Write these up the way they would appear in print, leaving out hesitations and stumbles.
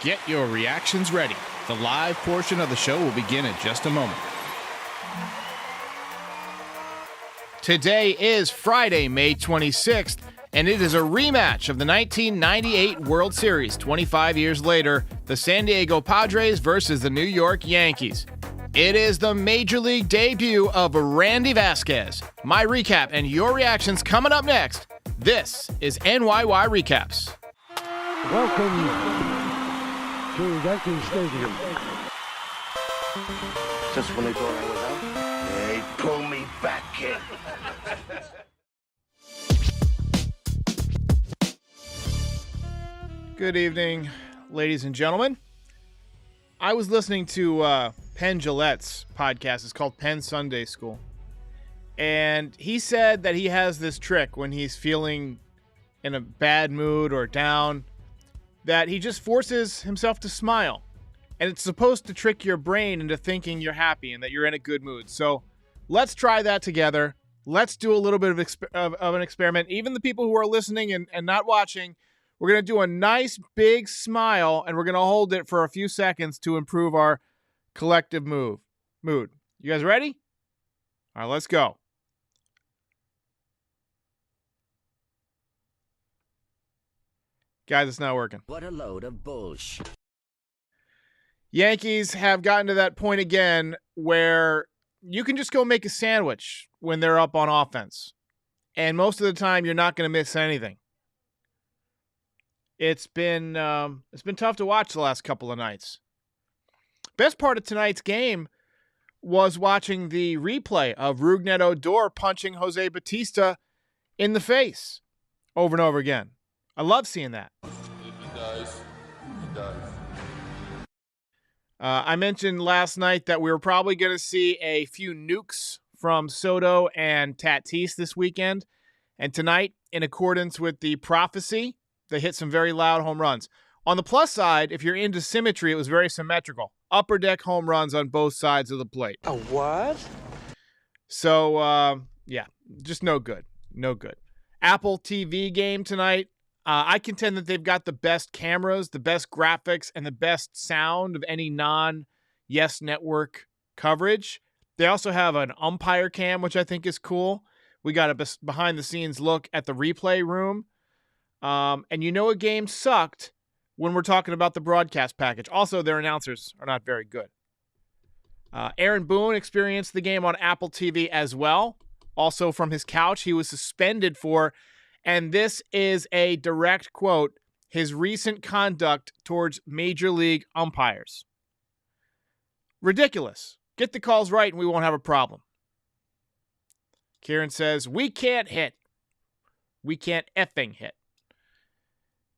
Get your reactions ready. The live portion of the show will begin in just a moment. Today is Friday, May 26th, and it is a rematch of the 1998 World Series. 25 years later, the San Diego Padres versus the New York Yankees. It is the Major League debut of Randy Vasquez. My recap and your reactions coming up next. This is NYY Recaps. Welcome to Yankee Stadium. Just when they thought I was out, they pull me back in. Good evening, ladies and gentlemen. I was listening to Penn Jillette's podcast. It's called Penn Sunday School. And he said that he has this trick when he's feeling in a bad mood or down, that he just forces himself to smile. And it's supposed to trick your brain into thinking you're happy and that you're in a good mood. So let's try that together. Let's do a little bit of an experiment. Even the people who are listening and not watching, we're going to do a nice big smile, and we're going to hold it for a few seconds to improve our collective mood. You guys ready? All right, let's go. Guys, it's not working. What a load of bullshit. Yankees have gotten to that point again where you can just go make a sandwich when they're up on offense. And most of the time, you're not going to miss anything. It's been tough to watch the last couple of nights. Best part of tonight's game was watching the replay of Rougned Odor punching Jose Bautista in the face over and over again. I love seeing that. If he does, he does. I mentioned last night that we were probably going to see a few nukes from Soto and Tatis this weekend. And tonight, in accordance with the prophecy, they hit some very loud home runs. On the plus side, if you're into symmetry, it was very symmetrical. Upper deck home runs on both sides of the plate. A what? So, yeah, just no good. No good. Apple TV game tonight. I contend that they've got the best cameras, the best graphics, and the best sound of any non-Yes Network coverage. They also have an umpire cam, which I think is cool. We got a behind-the-scenes look at the replay room. And you know a game sucked when we're talking about the broadcast package. Also, their announcers are not very good. Aaron Boone experienced the game on Apple TV as well. Also from his couch, he was suspended for, and this is a direct quote, his recent conduct towards Major League umpires. Ridiculous. Get the calls right and we won't have a problem. Kieran says, we can't hit. We can't effing hit.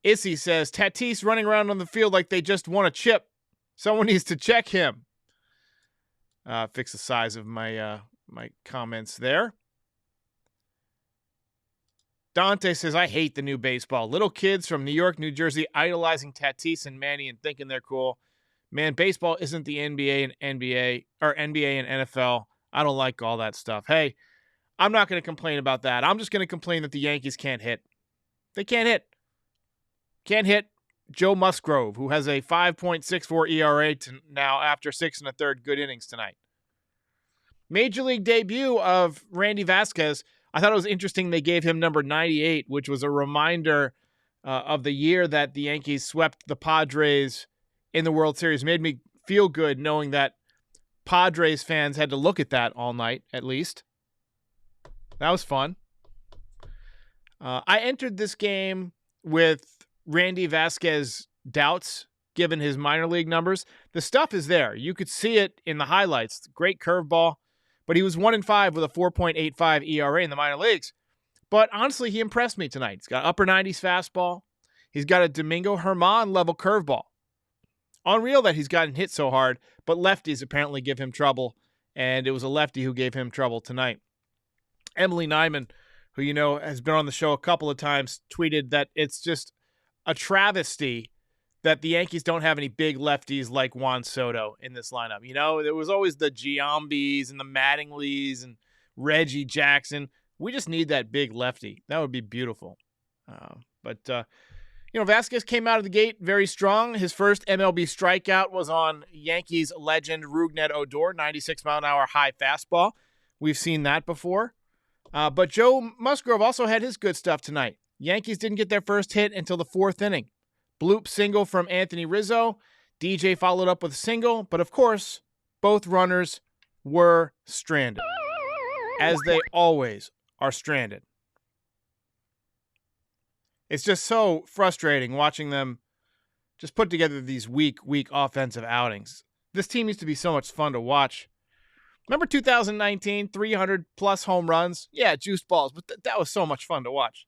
Issy says, Tatis running around on the field like they just won a chip. Someone needs to check him. Fix the size of my my comments there. Dante says, I hate the new baseball. Little kids from New York, New Jersey idolizing Tatis and Manny and thinking they're cool. Man, baseball isn't the NBA and NBA and NFL. I don't like all that stuff. Hey, I'm not going to complain about that. I'm just going to complain that the Yankees can't hit. They can't hit. Can't hit Joe Musgrove, who has a 5.64 ERA now after 6 1/3 good innings tonight. Major League debut of Randy Vasquez. I thought it was interesting they gave him number 98, which was a reminder of the year that the Yankees swept the Padres in the World Series. Made me feel good knowing that Padres fans had to look at that all night, at least. That was fun. I entered this game with Randy Vasquez doubts, given his minor league numbers. The stuff is there. You could see it in the highlights. Great curveball. But he was 1-5 with a 4.85 ERA in the minor leagues. But honestly, he impressed me tonight. He's got upper 90s fastball. He's got a Domingo Germán level curveball. Unreal that he's gotten hit so hard, but lefties apparently give him trouble, and it was a lefty who gave him trouble tonight. Emily Nyman, who you know has been on the show a couple of times, tweeted that it's just a travesty that the Yankees don't have any big lefties like Juan Soto in this lineup. You know, there was always the Giambis and the Mattingleys and Reggie Jackson. We just need that big lefty. That would be beautiful. But Vasquez came out of the gate very strong. His first MLB strikeout was on Yankees legend Rougned Odor, 96-mile-an-hour high fastball. We've seen that before. But Joe Musgrove also had his good stuff tonight. Yankees didn't get their first hit until the fourth inning. Bloop single from Anthony Rizzo. DJ followed up with a single, but of course, both runners were stranded, as they always are stranded. It's just so frustrating watching them just put together these weak offensive outings. This team used to be so much fun to watch. Remember 2019, 300-plus home runs? Yeah, juice balls, but that was so much fun to watch.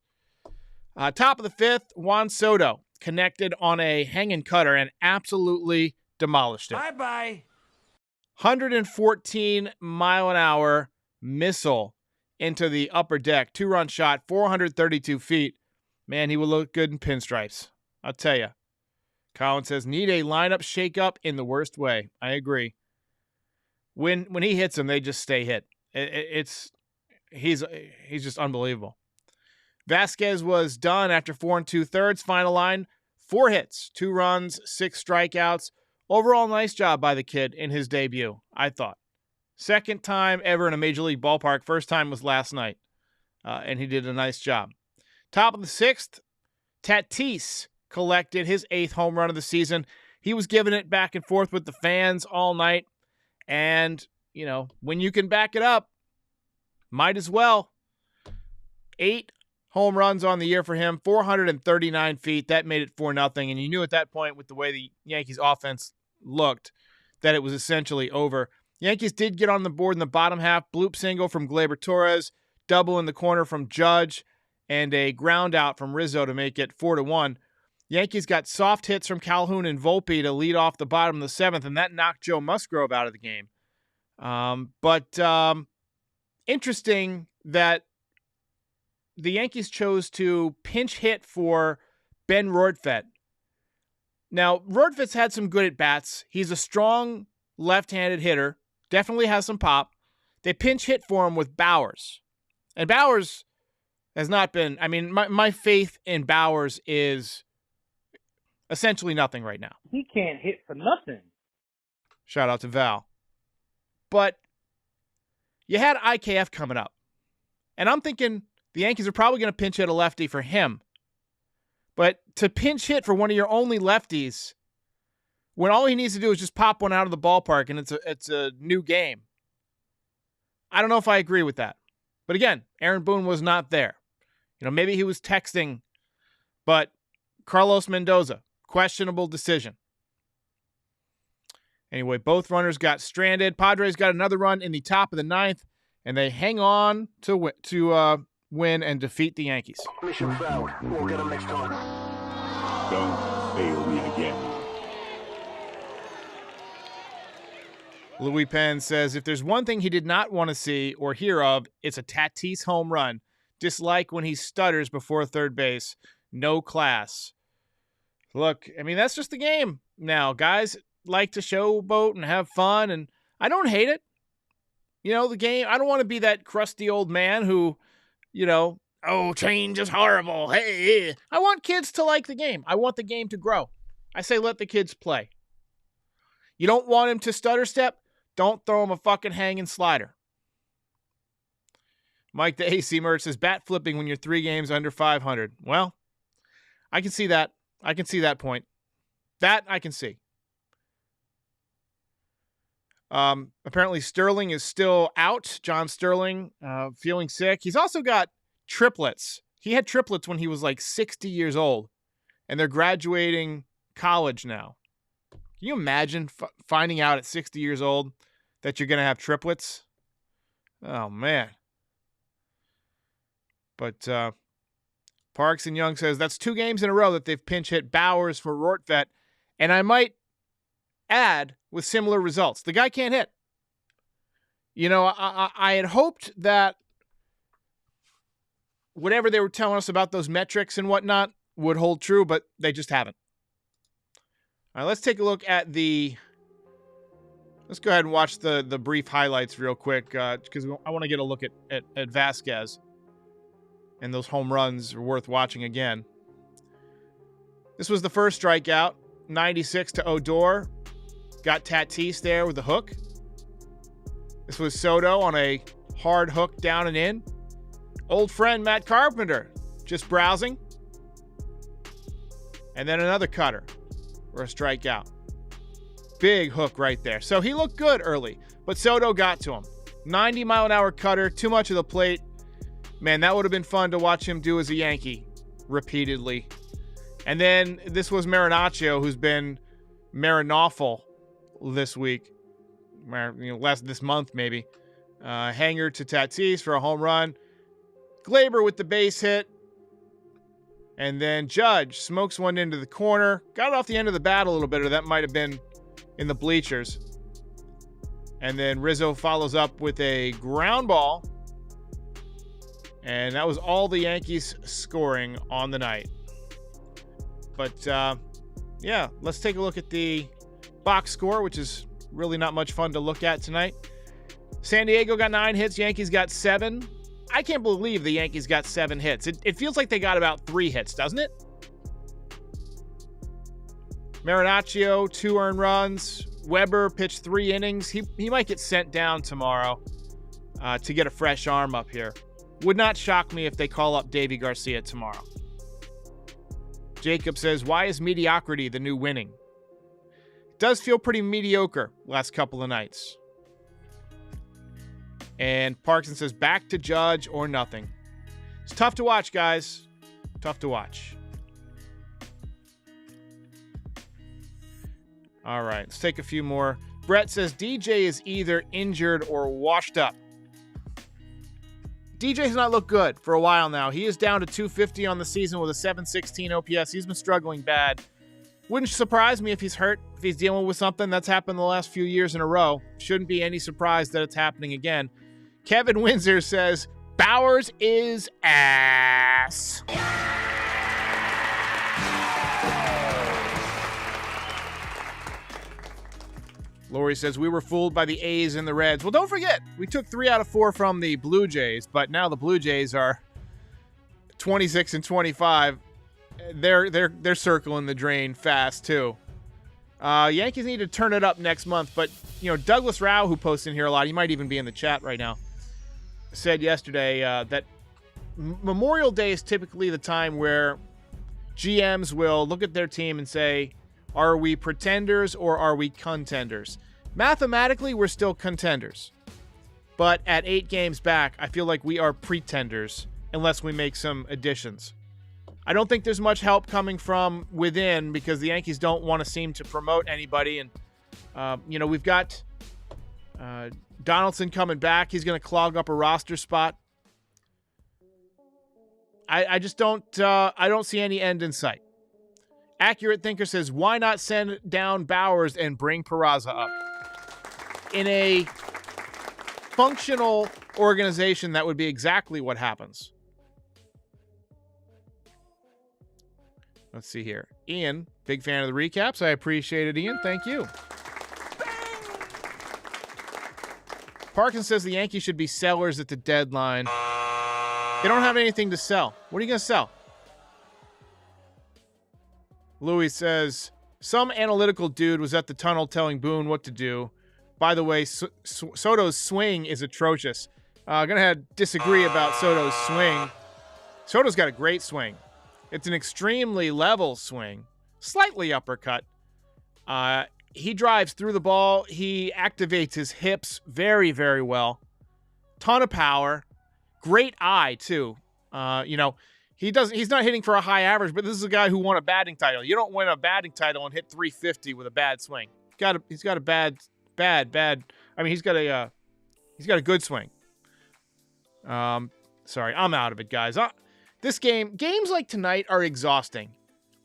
Top of the fifth, Juan Soto connected on a hanging cutter and absolutely demolished it. Bye-bye. 114-mile-an-hour missile into the upper deck. 2-run shot, 432 feet. Man, he will look good in pinstripes. I'll tell you. Colin says, need a lineup shakeup in the worst way. I agree. When he hits them, they just stay hit. He's just unbelievable. Vasquez was done after 4 2/3. Final line, 4 hits, 2 runs, 6 strikeouts. Overall, nice job by the kid in his debut, I thought. Second time ever in a Major League ballpark. First time was last night, and he did a nice job. Top of the sixth, Tatis collected his 8th home run of the season. He was giving it back and forth with the fans all night. And, when you can back it up, might as well. 8 home runs on the year for him, 439 feet. That made it 4-0. And you knew at that point with the way the Yankees offense looked that it was essentially over. Yankees did get on the board in the bottom half. Bloop single from Gleyber Torres, double in the corner from Judge, and a ground out from Rizzo to make it 4-1. Yankees got soft hits from Calhoun and Volpe to lead off the bottom of the 7th, and that knocked Joe Musgrove out of the game. But interesting that the Yankees chose to pinch hit for Ben Rortvedt. Now, Rortvedt's had some good at-bats. He's a strong left-handed hitter. Definitely has some pop. They pinch hit for him with Bowers. And Bowers has not been... my faith in Bowers is essentially nothing right now. He can't hit for nothing. Shout out to Val. But you had IKF coming up. And I'm thinking the Yankees are probably going to pinch hit a lefty for him. But to pinch hit for one of your only lefties, when all he needs to do is just pop one out of the ballpark and it's a new game, I don't know if I agree with that. But again, Aaron Boone was not there. Maybe he was texting, but Carlos Mendoza, questionable decision. Anyway, both runners got stranded. Padres got another run in the top of the 9th, and they hang on to win and defeat the Yankees. Mission failed. We'll get them next time. Don't fail me again. Louis Penn says, if there's one thing he did not want to see or hear of, it's a Tatis home run. Dislike when he stutters before third base. No class. Look, that's just the game now. Guys like to showboat and have fun, and I don't hate it. The game, I don't want to be that crusty old man who, change is horrible. Hey, I want kids to like the game. I want the game to grow. I say let the kids play. You don't want him to stutter step? Don't throw him a fucking hanging slider. Mike the AC Merch says, bat flipping when you're 3 games under 500. Well, I can see that. I can see that point. That I can see. Apparently Sterling is still out. John Sterling, feeling sick. He's also got triplets. He had triplets when he was like 60 years old, and they're graduating college now. Can you imagine finding out at 60 years old that you're going to have triplets? Oh, man. But Parks and Young says that's 2 games in a row that they've pinch hit Bowers for Rortvedt. And I might add, with similar results. The guy can't hit. I had hoped that whatever they were telling us about those metrics and whatnot would hold true, but they just haven't. All right, let's take a look at let's go ahead and watch the brief highlights real quick, because I want to get a look at Vasquez. And those home runs are worth watching again. This was the first strikeout. 96 to Odor. Got Tatis there with the hook. This was Soto on a hard hook down and in. Old friend Matt Carpenter just browsing. And then another cutter for a strikeout. Big hook right there. So he looked good early, but Soto got to him. 90-mile-an-hour cutter, too much of the plate. Man, that would have been fun to watch him do as a Yankee repeatedly. And then this was Marinaccio, who's been Marinoffel this week. This month maybe. Hanger to Tatis for a home run. Glaber with the base hit. And then Judge smokes one into the corner. Got off the end of the bat a little bit, or that might have been in the bleachers. And then Rizzo follows up with a ground ball. And that was all the Yankees scoring on the night. But, yeah, let's take a look at the box score, which is really not much fun to look at tonight. San Diego got 9 hits. Yankees got 7. I can't believe the Yankees got 7 hits. It feels like they got about 3 hits, doesn't it? Marinaccio, 2 earned runs. Weber pitched 3 innings. He might get sent down tomorrow to get a fresh arm up here. Would not shock me if they call up Davy Garcia tomorrow. Jacob says, why is mediocrity the new winning? It does feel pretty mediocre last couple of nights. And Parkson says, back to Judge or nothing. It's tough to watch, guys. Tough to watch. All right, let's take a few more. Brett says, DJ is either injured or washed up. DJ has not looked good for a while now. He is down to 250 on the season with a 716 OPS. He's been struggling bad. Wouldn't surprise me if he's hurt, if he's dealing with something. That's happened the last few years in a row. Shouldn't be any surprise that it's happening again. Kevin Windsor says, Bowers is ass. Lori says, we were fooled by the A's and the Reds. Well, don't forget, we took 3 out of 4 from the Blue Jays, but now the Blue Jays are 26 and 25. They're circling the drain fast, too. Yankees need to turn it up next month, but, Douglas Rao, who posts in here a lot, he might even be in the chat right now, said yesterday that Memorial Day is typically the time where GMs will look at their team and say, are we pretenders or are we contenders? Mathematically, we're still contenders. But at 8 games back, I feel like we are pretenders unless we make some additions. I don't think there's much help coming from within because the Yankees don't want to seem to promote anybody. And, we've got Donaldson coming back. He's going to clog up a roster spot. I just don't see any end in sight. Accurate Thinker says, why not send down Bowers and bring Peraza up? In a functional organization, that would be exactly what happens. Let's see here. Ian, big fan of the recaps. I appreciate it, Ian. Thank you. Parkinson says the Yankees should be sellers at the deadline. They don't have anything to sell. What are you going to sell? Louis says, some analytical dude was at the tunnel telling Boone what to do. By the way, Soto's swing is atrocious. I'm going to disagree about Soto's swing. Soto's got a great swing. It's an extremely level swing. Slightly uppercut. He drives through the ball. He activates his hips very, very well. Ton of power. Great eye, too. He's not hitting for a high average, but this is a guy who won a batting title. You don't win a batting title and hit 350 with a bad swing. He's got a bad. I mean, he's got a good swing. Sorry, I'm out of it, guys. Games like tonight are exhausting.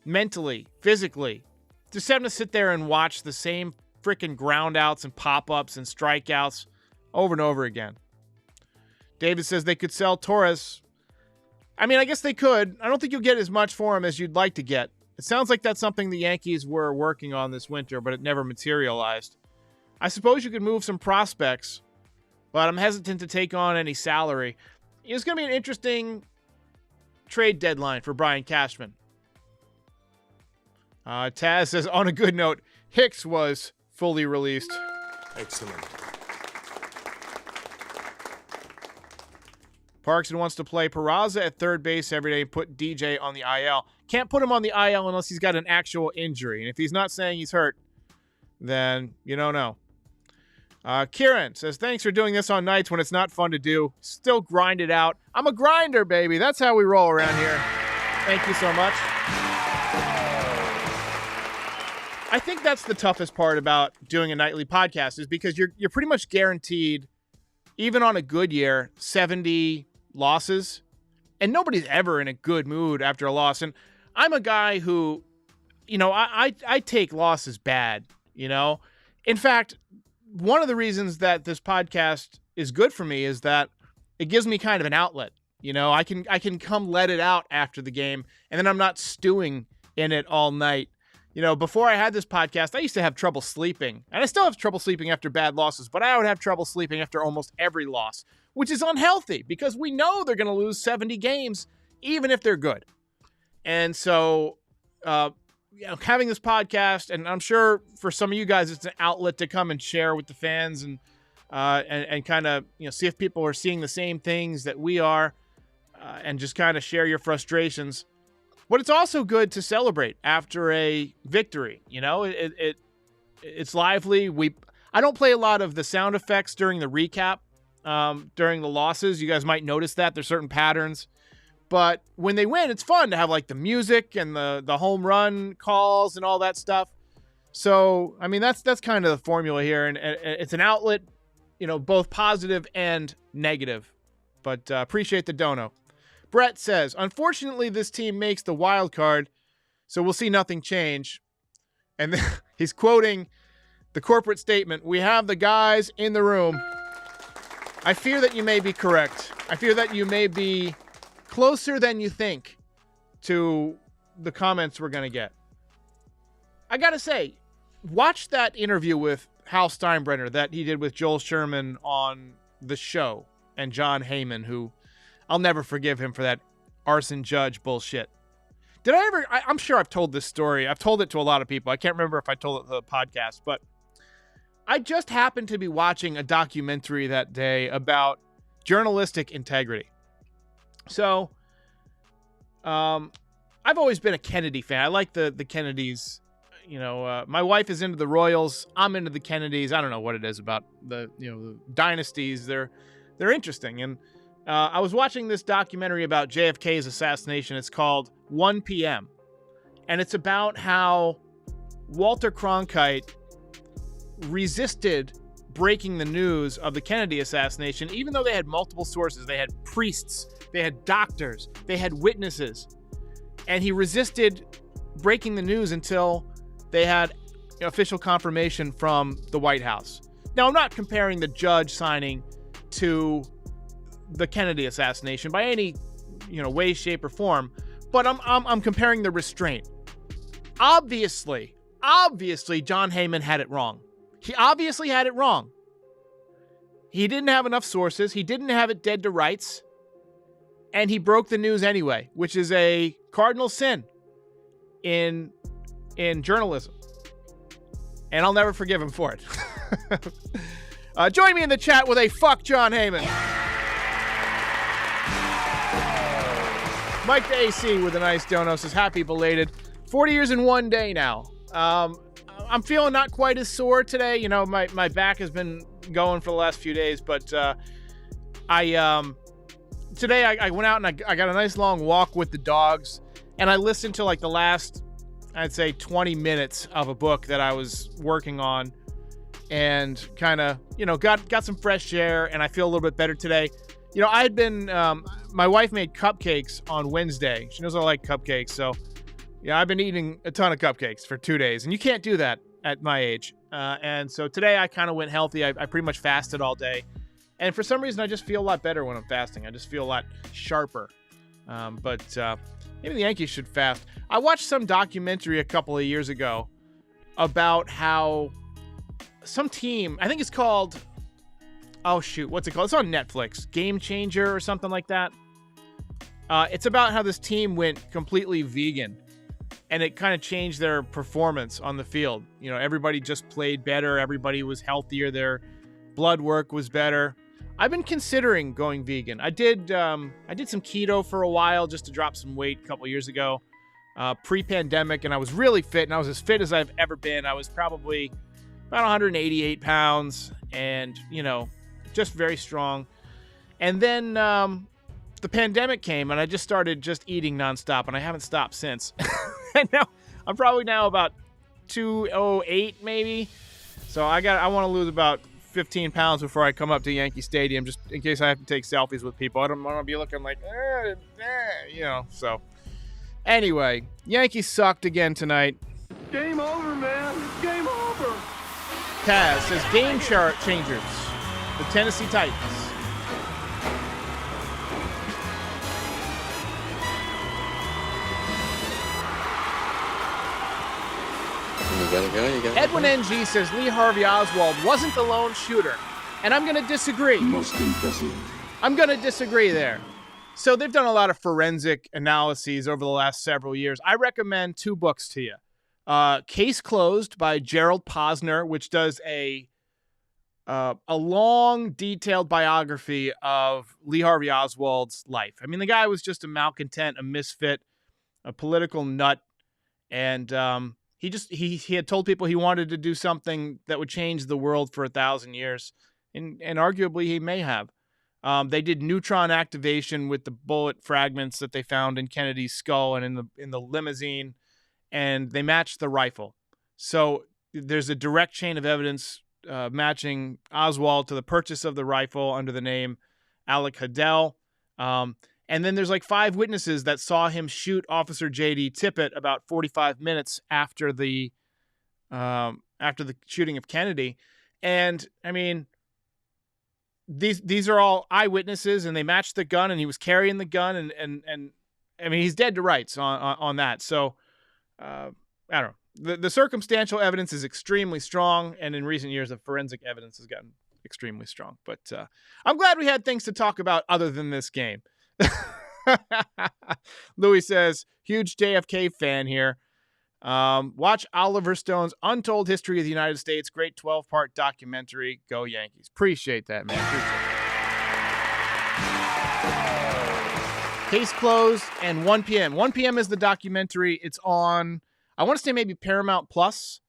Mentally, physically. Just having to sit there and watch the same freaking ground outs and pop-ups and strikeouts over and over again. David says they could sell Torres. I mean, I guess they could. I don't think you'll get as much for him as you'd like to get. It sounds like that's something the Yankees were working on this winter, but it never materialized. I suppose you could move some prospects, but I'm hesitant to take on any salary. It's going to be an interesting trade deadline for Brian Cashman. Taz says, on a good note, Hicks was fully released. Excellent. Parkson wants to play Peraza at third base every day and put DJ on the IL. Can't put him on the IL unless he's got an actual injury. And if he's not saying he's hurt, then you don't know. Kieran says, thanks for doing this on nights when it's not fun to do. Still grind it out. I'm a grinder, baby. That's how we roll around here. Thank you so much. I think that's the toughest part about doing a nightly podcast is because you're pretty much guaranteed, even on a good year, 70 losses. And nobody's ever in a good mood after a loss. And I'm a guy who, I take losses bad, In fact, one of the reasons that this podcast is good for me is that it gives me kind of an outlet. I can come let it out after the game, and then I'm not stewing in it all night. Before I had this podcast, I used to have trouble sleeping, and I still have trouble sleeping after bad losses, but I would have trouble sleeping after almost every loss, which is unhealthy because we know they're going to lose 70 games, even if they're good. And so, having this podcast, and I'm sure for some of you guys, it's an outlet to come and share with the fans and kind of, see if people are seeing the same things that we are, and just kind of share your frustrations. But it's also good to celebrate after a victory. It's lively. I don't play a lot of the sound effects during the recap, during the losses. You guys might notice that there's certain patterns. But when they win, it's fun to have like the music and the home run calls and all that stuff. So, that's kind of the formula here. And it's an outlet, both positive and negative. But appreciate the dono. Brett says, unfortunately, this team makes the wild card, so we'll see nothing change. And then he's quoting the corporate statement, we have the guys in the room. I fear that you may be correct. I fear that you may be closer than you think to the comments we're going to get. I got to say, watch that interview with Hal Steinbrenner that he did with Joel Sherman on the show and John Heyman, who I'll never forgive him for that arson judge bullshit. Did I ever? I'm sure I've told this story. I've told it to a lot of people. I can't remember if I told it to the podcast, but I just happened to be watching a documentary that day about journalistic integrity. So, I've always been a Kennedy fan. I like the Kennedys. My wife is into the Royals. I'm into the Kennedys. I don't know what it is about the dynasties. They're interesting. And I was watching this documentary about JFK's assassination. It's called 1 p.m. And it's about how Walter Cronkite resisted breaking the news of the Kennedy assassination, even though they had multiple sources. They had priests, they had doctors, they had witnesses. And he resisted breaking the news until they had official confirmation from the White House. Now, I'm not comparing the judge signing to the Kennedy assassination by any, way, shape, or form, but I'm comparing the restraint. Obviously, John Heyman had it wrong. He obviously had it wrong. He didn't have enough sources. He didn't have it dead to rights, and he broke the news anyway, which is a cardinal sin in journalism. And I'll never forgive him for it. Join me in the chat with a fuck John Heyman. Mike the AC with a nice dono says, happy belated. 40 years in one day now. I'm feeling not quite as sore today. My back has been going for the last few days, but today I went out and I got a nice long walk with the dogs, and I listened to like the last, I'd say 20 minutes of a book that I was working on, and kind of, got some fresh air, and I feel a little bit better today. I had been, my wife made cupcakes on Wednesday. She knows I like cupcakes. So, I've been eating a ton of cupcakes for 2 days, and you can't do that at my age. And so today I kind of went healthy. I pretty much fasted all day. And for some reason, I just feel a lot better when I'm fasting. I just feel a lot sharper. But maybe the Yankees should fast. I watched some documentary a couple of years ago about how some team, I think it's called, oh shoot, what's it called? It's on Netflix. Game Changer or something like that. It's about how this team went completely vegan. and it kind of changed their performance on the field. You know, everybody just played better. Everybody was healthier. Their blood work was better. I've been considering going vegan. I did some keto for a while just to drop some weight a couple years ago, pre-pandemic, and I was really fit, and I was as fit as I've ever been. I was probably about 188 pounds and, you know, just very strong. And then the pandemic came, and I just started just eating nonstop, and I haven't stopped since. And now I'm probably now about 208 maybe. So I want to lose about 15 pounds before I come up to Yankee Stadium, just in case I have to take selfies with people. I don't want to be looking like, you know. So anyway, Yankees sucked again tonight. Game over, man. It's game over. Taz says game changers, the Tennessee Titans. You gotta go. Edwin NG says Lee Harvey Oswald wasn't the lone shooter. And I'm going to disagree. Most impressive. I'm going to disagree there. So they've done a lot of forensic analyses over the last several years. I recommend 2 books to you. Case Closed by Gerald Posner, which does a long, detailed biography of Lee Harvey Oswald's life. I mean, the guy was just a malcontent, a misfit, a political nut, and he had told people he wanted to do something that would change the world for 1,000 years, and arguably he may have. They did neutron activation with the bullet fragments that they found in Kennedy's skull and in the limousine, and they matched the rifle. So there's a direct chain of evidence matching Oswald to the purchase of the rifle under the name Alec Hadell. And then there's like 5 witnesses that saw him shoot Officer J.D. Tippit about 45 minutes after the shooting of Kennedy. And I mean, these are all eyewitnesses, and they matched the gun, and he was carrying the gun, and I mean, he's dead to rights on that. So I don't know. The circumstantial evidence is extremely strong, and in recent years, the forensic evidence has gotten extremely strong. But I'm glad we had things to talk about other than this game. Louis says, huge JFK fan here. Watch Oliver Stone's Untold History of the United States. Great 12-part documentary. Go Yankees. Appreciate that, man. Appreciate it. Case Closed and 1 p.m. 1 p.m. is the documentary. It's on, I want to say maybe Paramount Plus.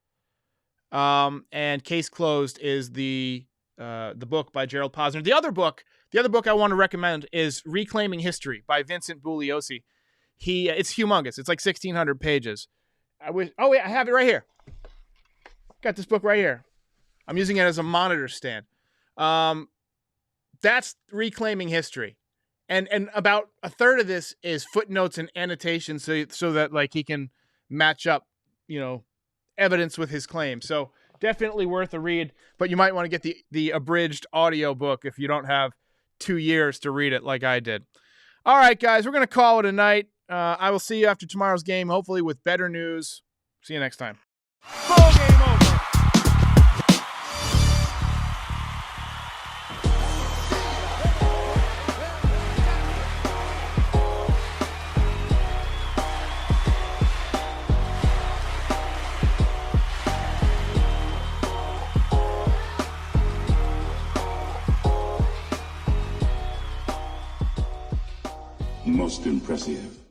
And Case Closed is the book by Gerald Posner. The other book I want to recommend is Reclaiming History by Vincent Bugliosi. It's humongous. It's like 1,600 pages. I have it right here. Got this book right here. I'm using it as a monitor stand. That's Reclaiming History. And about a third of this is footnotes and annotations so that like he can match up, you know, evidence with his claim. So definitely worth a read, but you might want to get the abridged audio book if you don't have 2 years to read it like I did. All right, guys, we're going to call it a night. I will see you after tomorrow's game, hopefully with better news. See you next time. Ball game over. Most impressive.